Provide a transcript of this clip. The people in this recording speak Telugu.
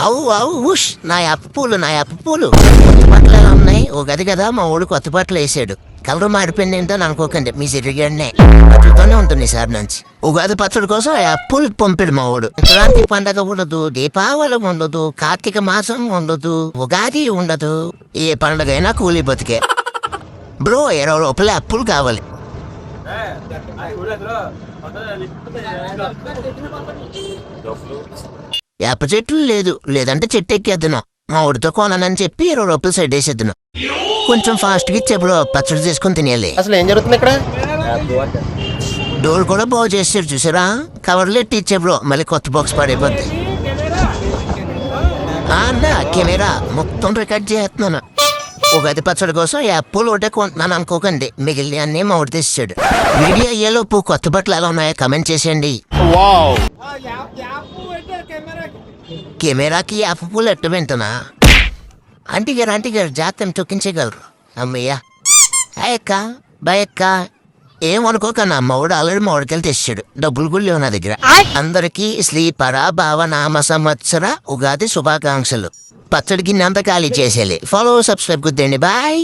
అవు అవు ఉష్ నా అప్పు పూలు కొత్త బట్టలు ఎలా ఉన్నాయి? ఓ గది కదా మా ఊడు కొత్త బట్టలు వేసాడు. కలర్ మారిపోయింది ఏంటో అనుకోకండి, మీ సిరిగాడినే బట్టలతోనే ఉంటుంది సార్ నుంచి. ఉగాది పచ్చడి కోసం ఆ అప్పులు పంపాడు మా ఊడు. సంక్రాంతి పండగ ఉండదు, దీపావళి ఉండదు, కార్తీక మాసం ఉండదు, ఉగాది ఉండదు. ఏ పండగ అయినా కూలి బతికే. బ్రో 20 రూపాయలు అప్పులు కావాలి. వేప చెట్లు లేదంటే చెట్టు ఎక్కేద్దును. మా ఊడితో కొనని చెప్పి 20 రూపాయలు సైడ్ వేసేద్దును. కొంచెం ఫాస్ట్గా ఇచ్చే బ్రో, పచ్చడి చేసుకుని తినేయాలి. అసలు ఏం జరుగుతుంది ఇక్కడ? డోర్ కూడా బాగు చేసారు చూసారా? కవర్లు ఎట్టి ఇచ్చే బ్రో, మళ్ళీ కొత్త బాక్స్ పడైపోద్ది. అన్న కెమెరా మొత్తం రికార్డ్ చేస్తున్నాను. ఉగాది పచ్చడి కోసం యాప్లు ఒకటే కొంటున్నాను అనుకోకండి, మిగిలిన అన్నీ మా ఊడి తెచ్చాడు. వీడియో అయ్యేలోపు కొత్త బట్టలు ఎలా ఉన్నాయో కమెంట్ చేసేయండి. కెమెరాకి యాప్ పూలు ఎట్టు వింటున్నా? ఆంటీ గారు జాతం చొక్కించగలరు. అమ్మయ్యా అయ్యక్క బాయక్క ఏమనుకోకన్నా మావాడు ఆల్రెడీ మామిడికాయలు తెచ్చాడు. డబ్బులు కూడా లేవు నా దగ్గర. అందరికీ శ్రీపర భావనామ సంవత్సర ఉగాది శుభాకాంక్షలు. పచ్చడి గిన్నె అంతా ఖాళీ చేసేయాలి. ఫాలో సబ్స్క్రైబ్ కుద్దండి. బాయ్.